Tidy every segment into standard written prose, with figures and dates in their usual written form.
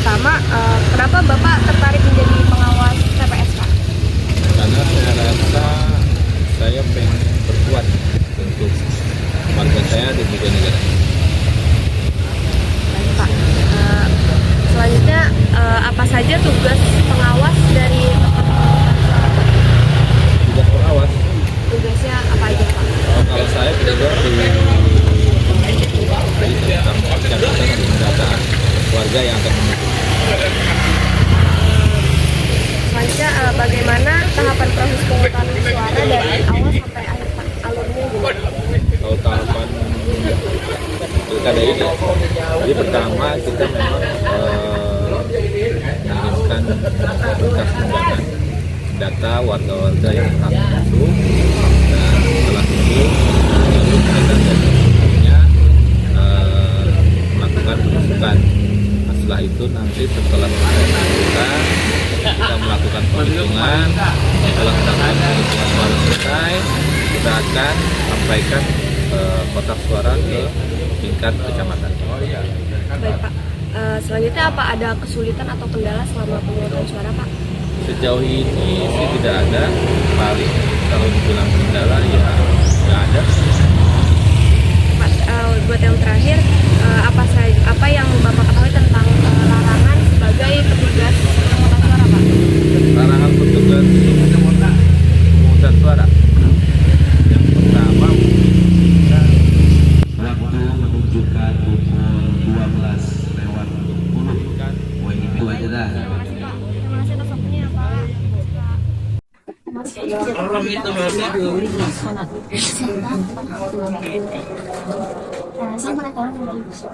pertama, kenapa Bapak tertarik menjadi pengawas TPS, Pak? Karena saya rasa saya pengen berbuat untuk warga saya dan juga negara. Baik, Pak. Selanjutnya, apa saja tugas pengawas dari tempat pemungutan suara, Pak? Tugas pengawas, Tugasnya apa aja, Pak? kalau saya bekerja di tentang pencatatan dan pendataan warga yang akan memilih. Selanjutnya, bagaimana tahapan proses pemungutan suara dari awal sampai akhir, Pak? Alurnya gimana? Kalau tahapan pilkada ini, jadi pertama kita memang mengirimkan berkas undangan data warga-warga yang akan masuk, dan setelah itu lalu mereka selanjutnya melakukan pemasukan. Nah, setelah itu nanti setelah kita melakukan penghitungan, setelah melakukan penghitungan suara selesai, kita akan sampaikan kotak suara ke tingkat kecamatan. Baik, Pak. Selanjutnya, apa ada kesulitan atau kendala selama pemungutan suara, Pak? Sejauh ini sih tidak ada, paling kalau dibilang kendala ya nggak ada. Pak, buat yang terakhir, apa yang Bapak ketahui tentang larangan sebagai petugas pemungutan suara, Pak? Larangan petugas pemungutan suara. Yang pertama, Waktu menunjukkan pukul 12:10. Wah, itu aja dah. Terima kasih, Pak. Terima kasih atas waktunya, Pak.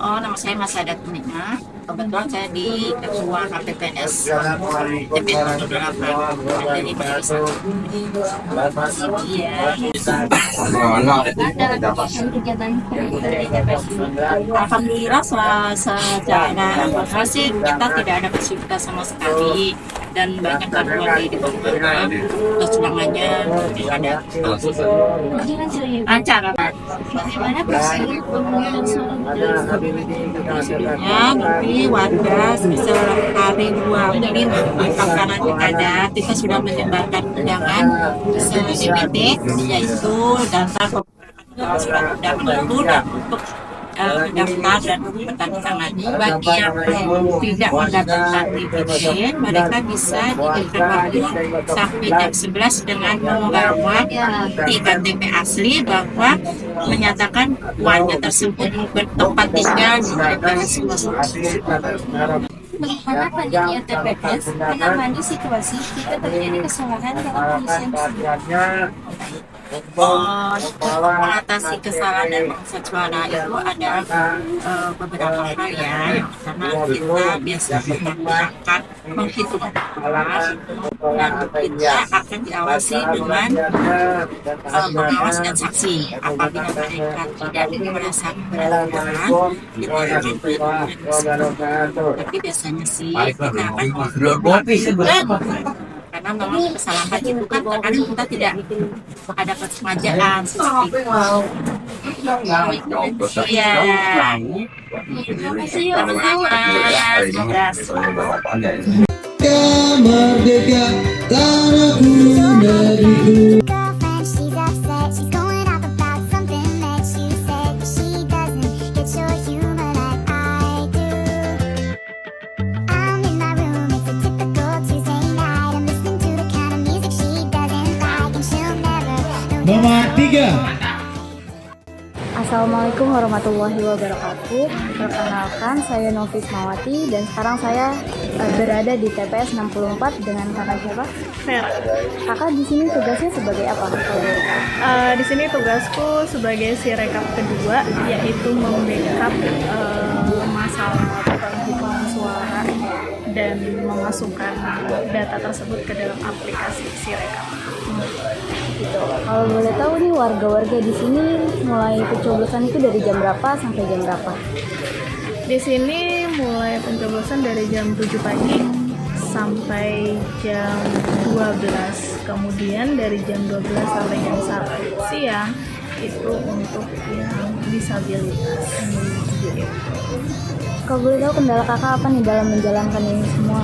Oh, nama saya Mas Sadat Unika. Kebetulan saya di Ketua KPPS TPS 08 dari Barisan. Alhamdulillah secara masih kita tidak ada kesulitan sama sekali, dan banyak karyawan di bawah kecurangannya tidak ada. Lancar. Bagaimana prosedur pemungutan suara? Prosedurnya nanti warga setiap hari 2 menit pelaksanaan pilkada kita sudah menyebarkan undangan di DPT, yaitu data surat undangan itu, dan untuk mendaftar dan bertanda tangan. Bagi yang tidak mendaftar di DPT, mereka bisa diberikan waktu sampai jam 11 dengan membawa di KTP asli bahwa menyatakan warga tersebut bertempat tinggal di daerah Bagaimana panitia TPS menangani situasi jika terjadi kesalahan dalam pengisian tersebut? Mengatasi kesalahan dan pengisian suara itu ada beberapa hal ya, karena kita biasanya menggunakan penghitungan dan kita akan diawasi dengan pengawas dan saksi. Apabila mereka tidak merasa berkenan, kita akan berhubungan. Tapi biasanya sih kita akan karena memang kesalahan itu kan terkadang kita tidak ada kesengajaan seperti itu. Iya. Merdeka tanahku negeriku. She's upset, she's going off about something that you said, but she doesn't get your humor like I do. I'm in my room, it's a typical Tuesday night. I'm listening to the kind of music she doesn't like, and she'll never know. Nomor 3. Assalamualaikum warahmatullahi wabarakatuh. Perkenalkan, saya Novis Mawati dan sekarang saya berada di TPS 64 dengan kakak siapa? Vera. Kakak di sini tugasnya sebagai apa? Di sini tugasku sebagai si rekap kedua, yaitu membackup masalah penghitungan suara dan memasukkan data tersebut ke dalam aplikasi si rekap. Gitu. Kalau boleh tahu nih, warga-warga di sini mulai pencoblosan itu dari jam berapa sampai jam berapa? Di sini mulai pencoblosan dari jam 7 pagi sampai jam 12. Kemudian dari jam 12 sampai jam 1 siang itu untuk yang disabilitas gitu. Kalau boleh tahu kendala kakak apa nih dalam menjalankan ini semua?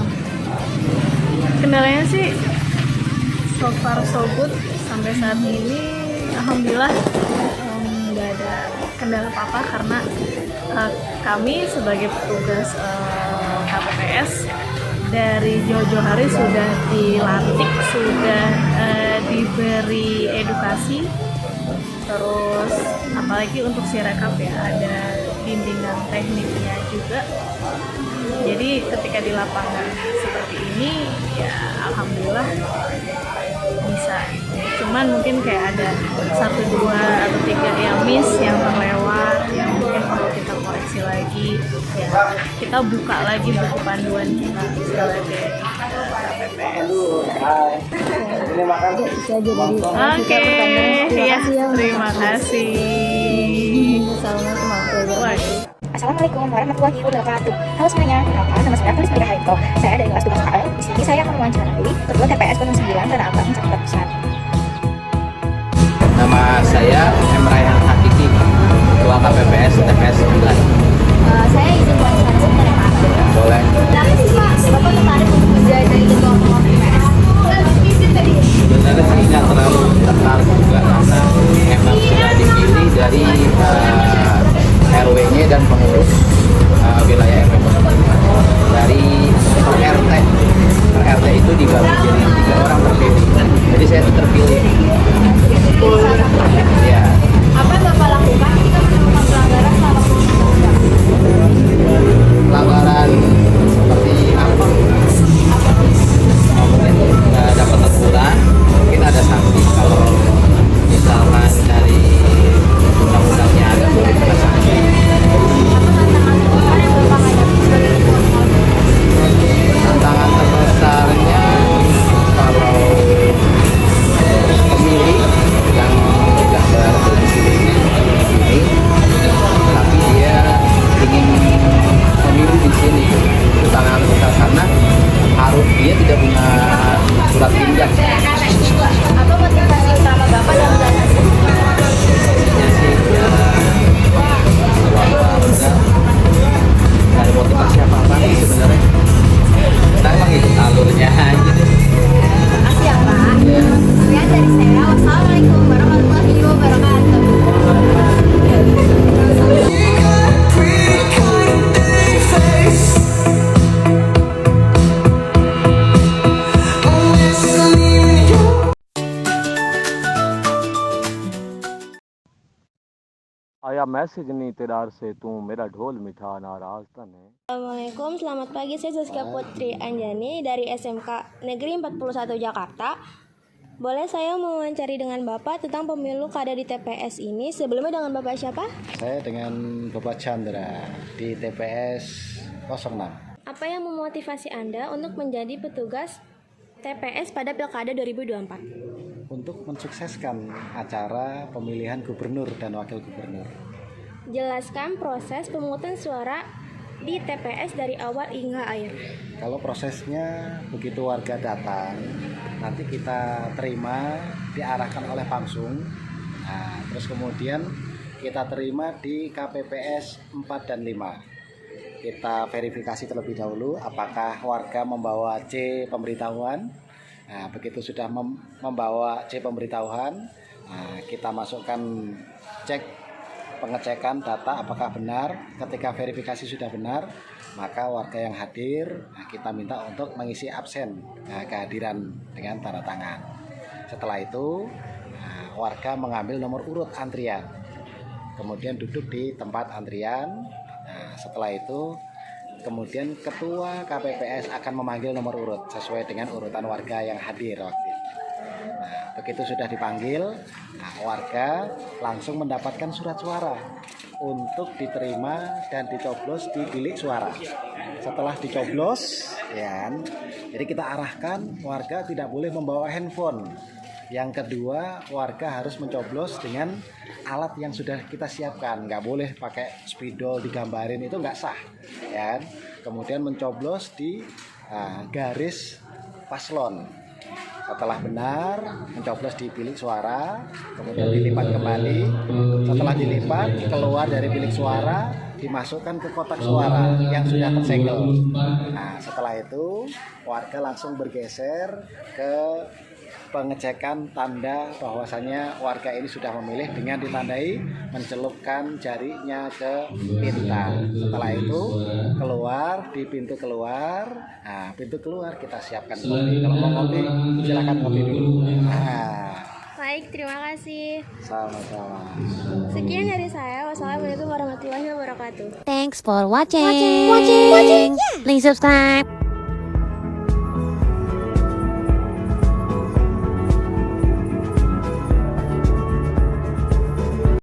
Kendalanya sih so far so good sampai saat ini, alhamdulillah nggak ada kendala apa-apa karena kami sebagai petugas KPPS dari jauh-jauh hari sudah dilantik, sudah diberi edukasi, terus apalagi untuk sirekap ya ada bimbingan tekniknya juga. Jadi ketika di lapangan seperti ini ya alhamdulillah bisa. Cuman mungkin kayak ada 1, 2 atau 3 yang miss, yang terlewat, yang mungkin perlu kita koreksi lagi. Ya kita buka lagi buku panduan kita sebagai KPPS. Oke, ya terima kasih. Assalamualaikum warahmatullahi wabarakatuh. Halo semuanya, kenalkan nama saya Felis Pira Haito. Saya dari kelas tugas KL. Di sini saya akan mewawancarai ketua TPS Gunung 9 Tanah Abang, Jakarta Pusat. Nama saya Rayhan Hakiki, Ketua KPPS TPS 9. Saya izin wawancara sebentar ya Pak. Boleh. Kenapa sih Pak Bapak tertarik untuk menjadi ketua TPS? Sebenarnya sih nggak terlalu tertarik juga karena emang sudah dipilih dari RW-nya dan pengurus wilayah RW dari RT. RT itu dibagi jadi 3 orang terpilih. Jadi saya terpilih. Ya. Apa yang Bapak lakukan ketika menemukan pelanggaran selama undang-undang? Pelanggaran seperti apa? Mungkin dapat teguran, mungkin ada sanksi kalau misalkan dari undang-undangnya ada boleh kena sanksi. Tantangan terbesarnya kalau pemilih yang tidak berdomisili ini, tapi dia ingin pemilu di sini, itu tantangan besar karena harus dia tidak punya surat pinjam. Apa motivasi utama Bapak dalam menjalankan Intinya sih ya warga nggak ada motivasi apa-apa sih sebenarnya. Kita emang ikut alurnya aja deh. Makasih ya Pak. Sekian dari saya. Wassalamualaikum warahmatullahi wabarakatuh. आया मैसेज नहीं तेरा से तू मेरा ढोल मिठा नाराज तन है. Assalamualaikum, selamat pagi. Saya Zaskia Putri Anjani dari SMK Negeri 41 Jakarta. Boleh saya mewawancari dengan Bapak tentang pemilu kada di TPS ini? Sebelumnya dengan Bapak siapa? Saya dengan Bapak Chandra di TPS 06. Apa yang memotivasi Anda untuk menjadi petugas TPS pada Pilkada 2024? Untuk mensukseskan acara pemilihan gubernur dan wakil gubernur. Jelaskan proses pemungutan suara di TPS dari awal hingga akhir. Kalau prosesnya begitu warga datang, nanti kita terima, diarahkan oleh Pamsung. Nah, terus kemudian kita terima di KPPS 4 dan 5. Kita verifikasi terlebih dahulu apakah warga membawa C pemberitahuan. Nah, begitu sudah membawa C pemberitahuan, nah, kita masukkan pengecekan data apakah benar. Ketika verifikasi sudah benar, maka warga yang hadir, nah, kita minta untuk mengisi absen, nah, kehadiran dengan tanda tangan. Setelah itu, nah, warga mengambil nomor urut antrian, kemudian duduk di tempat antrian. Nah, setelah itu kemudian ketua KPPS akan memanggil nomor urut sesuai dengan urutan warga yang hadir waktu itu. Nah, begitu sudah dipanggil, nah, warga langsung mendapatkan surat suara untuk diterima dan dicoblos di bilik suara. Setelah dicoblos, ya, jadi kita arahkan warga tidak boleh membawa handphone. Yang kedua, warga harus mencoblos dengan alat yang sudah kita siapkan. Nggak boleh pakai spidol digambarin, itu nggak sah. Ya. Kemudian mencoblos di garis paslon. Setelah benar, mencoblos di bilik suara, kemudian dilipat kembali. Setelah dilipat, keluar dari bilik suara, dimasukkan ke kotak suara yang sudah tersegel. Nah, setelah itu warga langsung bergeser ke pengecekan tanda bahwasannya warga ini sudah memilih dengan ditandai mencelupkan jarinya ke tinta. Setelah itu keluar di pintu keluar. Nah, pintu keluar kita siapkan kopi. Kalau mau kopi silakan kopi dulu. Nah, Baik, terima kasih. sama-sama. Sekian dari saya. Wassalamualaikum warahmatullahi wabarakatuh. Thanks for watching. Please subscribe.